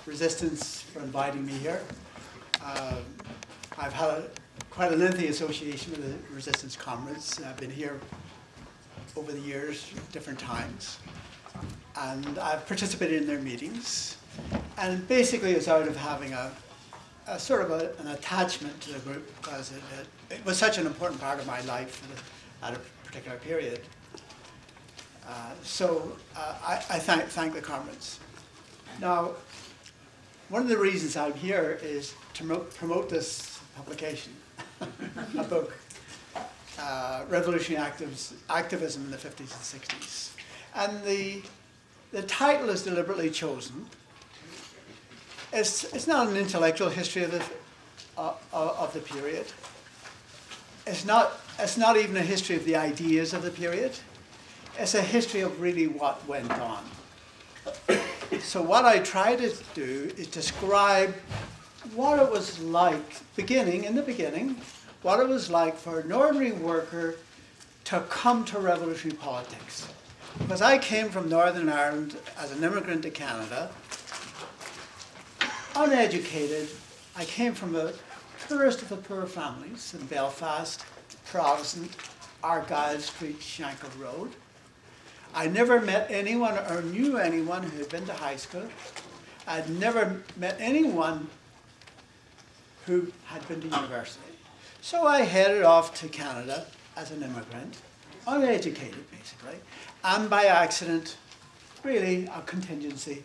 Resistance for inviting me here. I've had quite a lengthy association with the Resistance Comrades. I've been here over the years, different times, and I've participated in their meetings. And basically it's out of having a sort of an attachment to the group because it was such an important part of my life at a particular period. So I thank the comrades. Now, one of the reasons I'm here is to promote this publication, a book, Revolutionary Activism in the 50s and 60s. And the title is deliberately chosen. It's not an intellectual history of the period. It's not even a history of the ideas of the period. It's a history of really what went on. So what I try to do is describe what it was like, in the beginning, what it was like for an ordinary worker to come to revolutionary politics. Because I came from Northern Ireland as an immigrant to Canada, uneducated. I came from the poorest of the poor families in Belfast, Protestant, Argyle Street, Shankill Road. I never met anyone or knew anyone who had been to high school. I'd never met anyone who had been to university. So I headed off to Canada as an immigrant, uneducated basically, and by accident, really a contingency,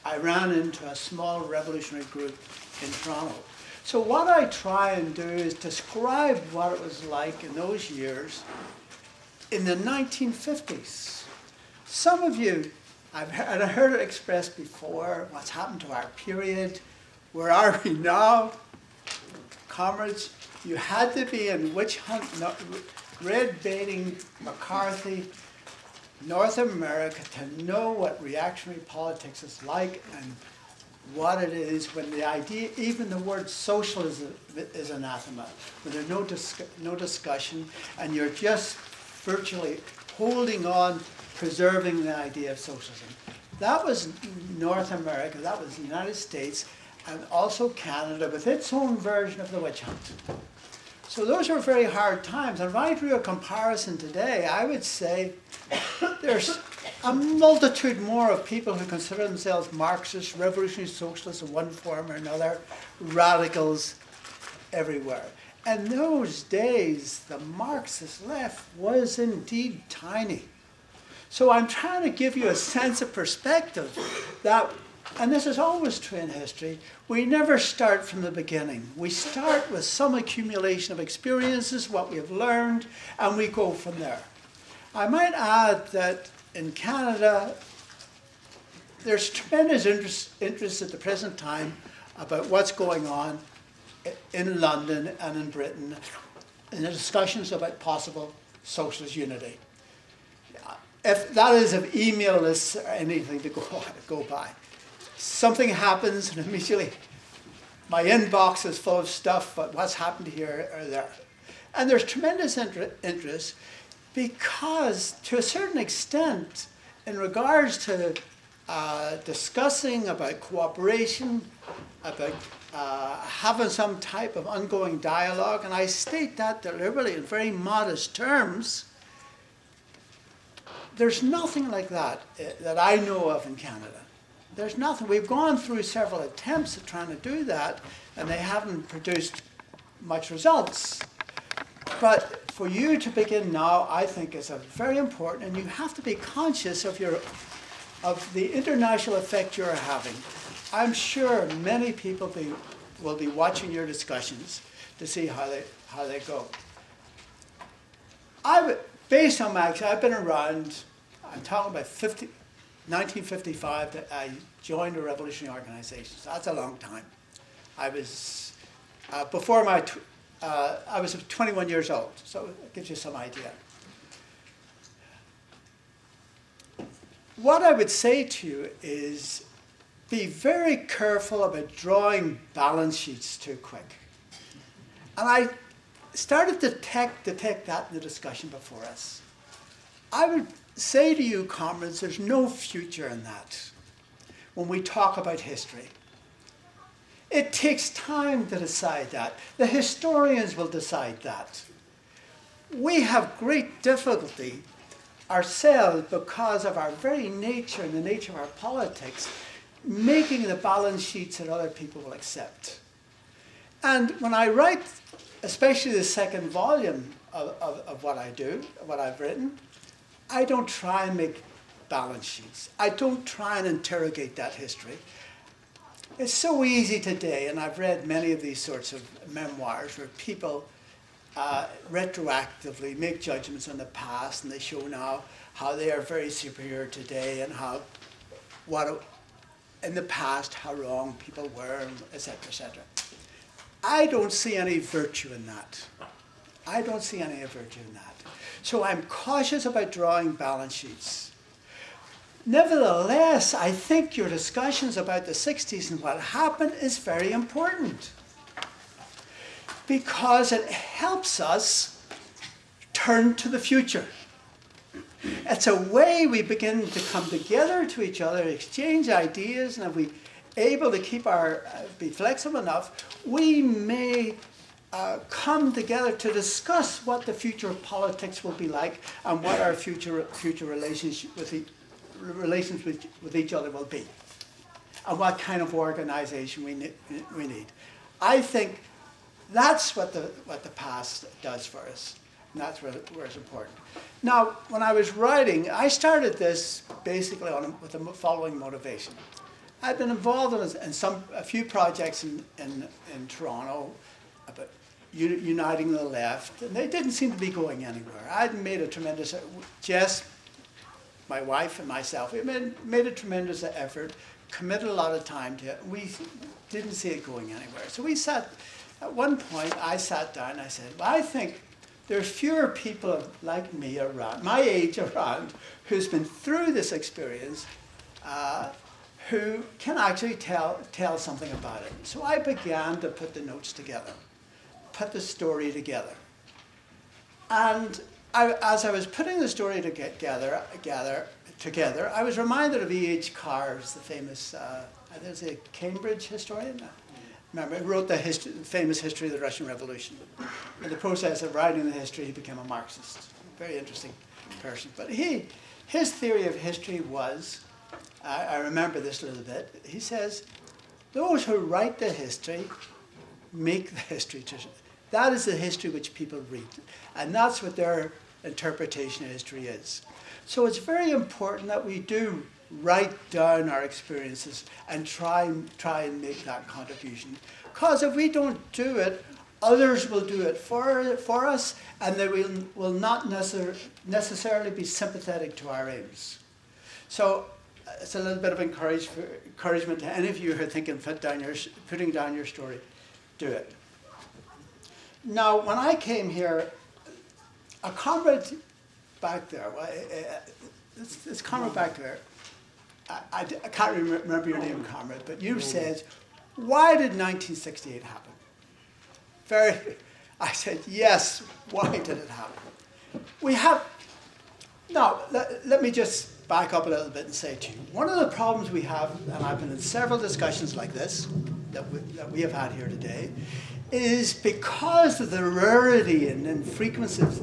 I ran into a small revolutionary group in Toronto. So what I try and do is describe what it was like in those years in the 1950s. Some of you, I've heard it expressed before, what's happened to our period, where are we now? Comrades, you had to be in witch hunt, red baiting McCarthy, North America to know what reactionary politics is like and what it is when the idea, even the word socialism is anathema, when there's no discussion and you're just virtually holding on, preserving the idea of socialism. That was North America, that was the United States, and also Canada with its own version of the witch hunt. So those were very hard times. And if I drew a comparison today, I would say there's a multitude more of people who consider themselves Marxists, revolutionary socialists in one form or another, radicals everywhere. And those days, the Marxist left was indeed tiny. So I'm trying to give you a sense of perspective that, and this is always true in history, we never start from the beginning. We start with some accumulation of experiences, what we have learned, and we go from there. I might add that in Canada, there's tremendous interest at the present time about what's going on in London and in Britain in the discussions about possible socialist unity. If that is of email lists or anything to go by. Something happens and immediately my inbox is full of stuff, but what's happened here or there. And there's tremendous interest because to a certain extent, in regards to discussing about cooperation, about having some type of ongoing dialogue, and I state that deliberately in very modest terms, there's nothing like that that I know of in Canada. There's nothing. We've gone through several attempts at trying to do that, and they haven't produced much results. But for you to begin now, I think is very important, and you have to be conscious of the international effect you're having. I'm sure many people will be watching your discussions to see how they go. Based on my experience, I've been around, I'm talking about 1955 that I joined a revolutionary organization. So that's a long time. I was I was 21 years old, so it gives you some idea. What I would say to you is be very careful about drawing balance sheets too quick. And I started to detect that in the discussion before us. I would say to you, comrades, there's no future in that. when we talk about history. It takes time to decide that. The historians will decide that. We have great difficulty ourselves because of our very nature and the nature of our politics, making the balance sheets that other people will accept. And when I write, especially the second volume of what I do, what I've written, I don't try and make balance sheets. I don't try and interrogate that history. It's so easy today, and I've read many of these sorts of memoirs where people retroactively make judgments on the past, and they show now how they are very superior today, and how in the past how wrong people were, etc., etc. I don't see any virtue in that. I don't see any virtue in that. So I'm cautious about drawing balance sheets. Nevertheless, I think your discussions about the 60s and what happened is very important, because it helps us turn to the future. It's a way we begin to come together to each other, exchange ideas, and if we're able to be flexible enough, we may come together to discuss what the future of politics will be like and what our future relations with each other will be, and what kind of organization we need. I think that's what the past does for us, and that's where it's important. Now, when I was writing, I started this basically with the following motivation. I've been involved in a few projects in Toronto about uniting the left, and they didn't seem to be going anywhere. I'd made a tremendous, Jess, my wife and myself, we made a tremendous effort, committed a lot of time to it. We didn't see it going anywhere. So at one point, I sat down and I said, well, I think there's fewer people like me around, my age around, who's been through this experience, who can actually tell something about it. So I began to put the notes together, put the story together. And as I was putting the story together, I was reminded of E.H. Carr's, the famous, there's a Cambridge historian. Remember, he wrote the famous history of the Russian Revolution. In the process of writing the history, he became a Marxist. Very interesting person. But his theory of history was, I remember this a little bit, he says, those who write the history make the history. That is the history which people read. And that's what their interpretation of history is. So it's very important that we do write down our experiences and try and make that contribution. Because if we don't do it, others will do it for us, and they will not necessarily be sympathetic to our aims. So it's a little bit of encouragement to any of you who are thinking putting down your story. Do it. Now, when I came here, a comrade back there, this comrade back there, I can't remember your name, comrade, but you said, why did 1968 happen? I said, yes, why did it happen? Now, let me just back up a little bit and say to you, one of the problems we have, and I've been in several discussions like this, that we have had here today, is because of the rarity and frequencies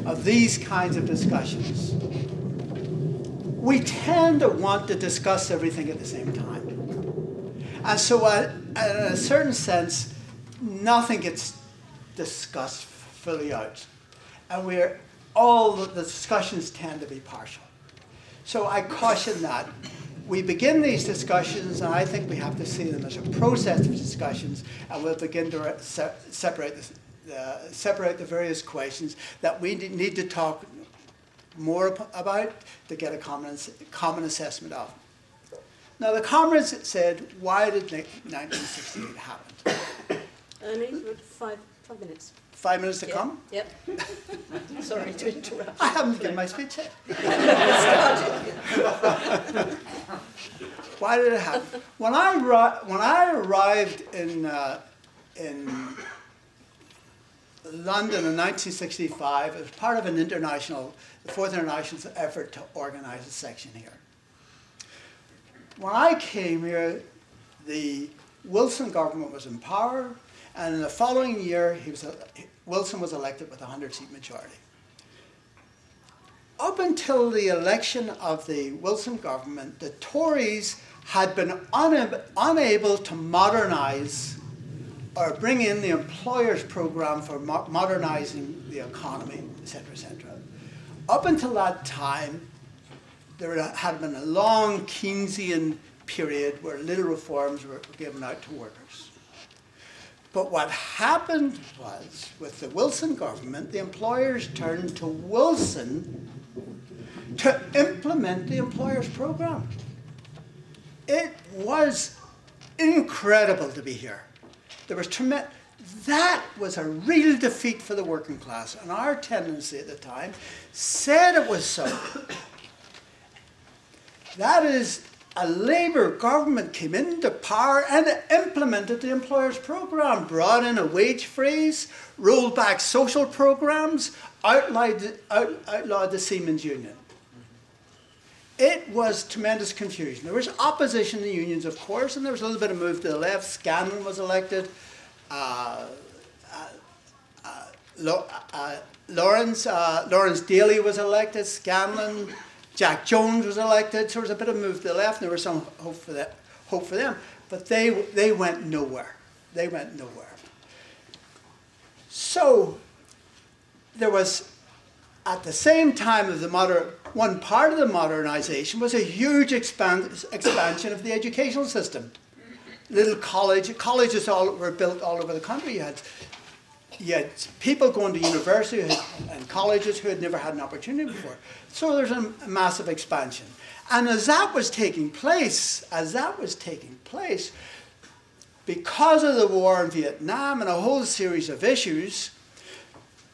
of these kinds of discussions, we tend to want to discuss everything at the same time. And so in a certain sense, nothing gets discussed fully out. And all the discussions tend to be partial. So I caution that. We begin these discussions, and I think we have to see them as a process of discussions, and we'll begin to separate the various questions that we need to talk more about to get a common assessment of. Now, the comrades said, why did 1968 happen? Ernie, 5 minutes. 5 minutes to come? Yep. Sorry to interrupt. I haven't given my speech yet. Why did it happen? When I arrived in London in 1965, it was part of the Fourth International effort to organize a section here. when I came here, the Wilson government was in power, and in the following year, Wilson was elected with a 100-seat majority. Up until the election of the Wilson government, the Tories had been unable to modernize or bring in the employers' program for modernizing the economy, etc., etc. Up until that time, there had been a long Keynesian period where little reforms were given out to workers. But what happened was, with the Wilson government, the employers turned to Wilson to implement the employers' program. It was incredible to be here. There was tremendous. That was a real defeat for the working class, and our tendency at the time said it was so. That is, a Labour government came into power and implemented the employers' program, brought in a wage freeze, rolled back social programs, outlawed the Seamen's Union. It was tremendous confusion. There was opposition to the unions, of course, and there was a little bit of move to the left. Scanlon was elected. Lawrence Daly was elected. Scanlon. Jack Jones was elected. So there was a bit of move to the left, and there was some hope for them. But they went nowhere. They went nowhere. So there was, at the same time of one part of the modernization was a huge expansion of the educational system. Little colleges were built all over the country. You had people going to university and colleges who had never had an opportunity before. So there's a massive expansion. And as that was taking place, because of the war in Vietnam and a whole series of issues,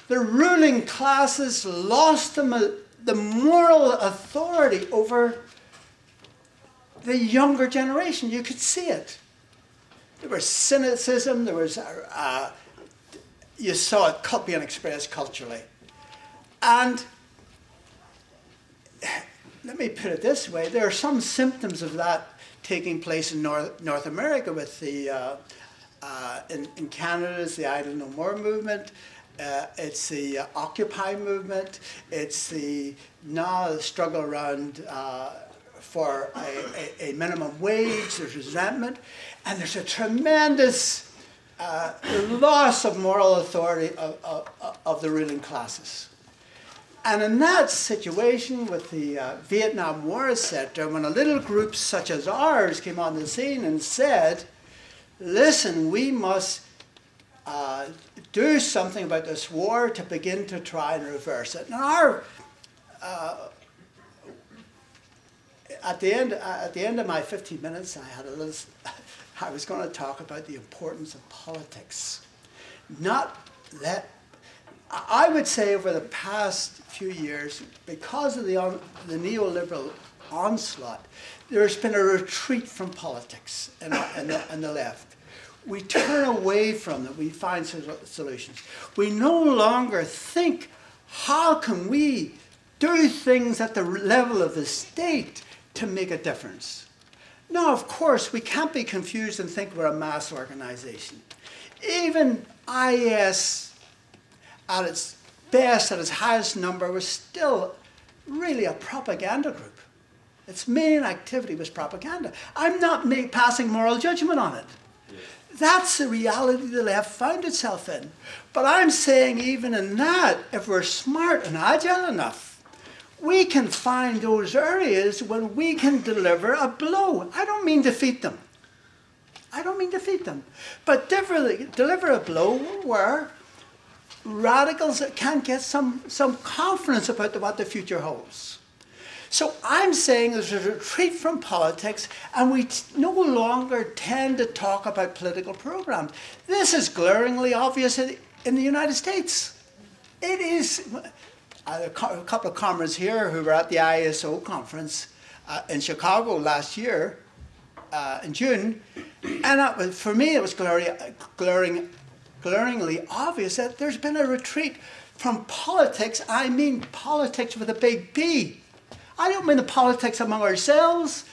the ruling classes lost the moral authority over the younger generation. You could see it. There was cynicism, there was, you saw it being expressed culturally. And let me put it this way, there are some symptoms of that taking place in North America with the, in Canada, it's the Idle No More movement. It's the Occupy movement. It's the struggle around for a minimum wage. There's resentment, and there's a tremendous loss of moral authority of the ruling classes. And in that situation, with the Vietnam War, etc., when a little group such as ours came on the scene and said, "Listen, we must." Do something about this war to begin to try and reverse it. And at the end of my 15 minutes, I was going to talk about the importance of politics. I would say over the past few years, because of the neoliberal onslaught, there's been a retreat from politics in the left. We turn away from them. We find solutions. We no longer think, how can we do things at the level of the state to make a difference? Now, of course, we can't be confused and think we're a mass organization. Even IS, at its best, at its highest number, was still really a propaganda group. Its main activity was propaganda. I'm not passing moral judgment on it. That's the reality the left found itself in. But I'm saying even in that, if we're smart and agile enough, we can find those areas when we can deliver a blow. I don't mean defeat them. But deliver a blow where radicals can get some confidence about what the future holds. So I'm saying there's a retreat from politics, and we no longer tend to talk about political programs. This is glaringly obvious in the United States. It is. A couple of comrades here who were at the ISO conference in Chicago last year, in June, and for me it was glaringly obvious that there's been a retreat from politics. I mean politics with a big P. I don't mean the politics among ourselves,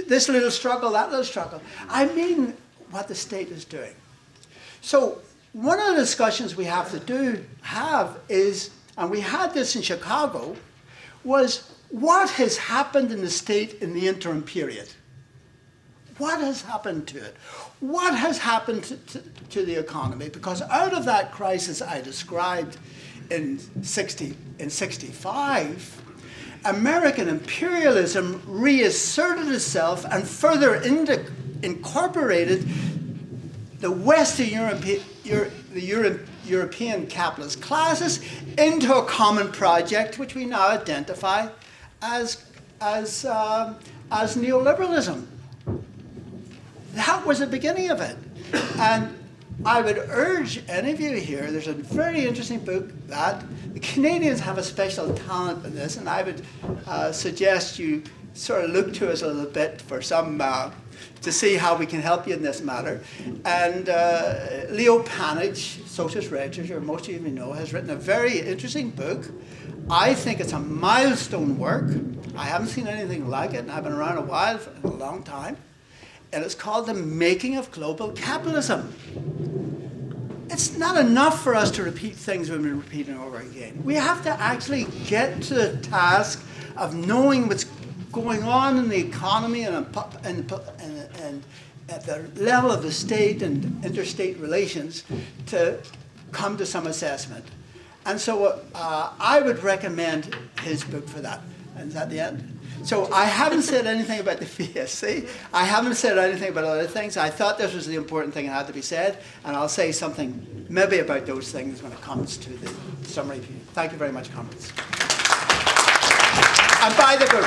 this little struggle, that little struggle. I mean what the state is doing. So one of the discussions we have is, and we had this in Chicago, was what has happened in the state in the interim period? What has happened to it? What has happened to the economy? Because out of that crisis I described in 65, American imperialism reasserted itself and further incorporated the Western European capitalist classes into a common project which we now identify as neoliberalism. That was the beginning of it. And I would urge any of you here, there's a very interesting book that the Canadians have a special talent in this, and I would suggest you sort of look to us a little bit for some, to see how we can help you in this matter. And Leo Panage, socialist register, most of you may know, has written a very interesting book. I think it's a milestone work. I haven't seen anything like it, and I've been around a while, for a long time. And it's called The Making of Global Capitalism. It's not enough for us to repeat things we've been repeating over again. We have to actually get to the task of knowing what's going on in the economy and at the level of the state and interstate relations to come to some assessment. And so I would recommend his book for that. And is that the end? So I haven't said anything about the VSC. I haven't said anything about other things. I thought this was the important thing that had to be said, and I'll say something maybe about those things when it comes to the summary. Thank you very much, comrades. And buy the book.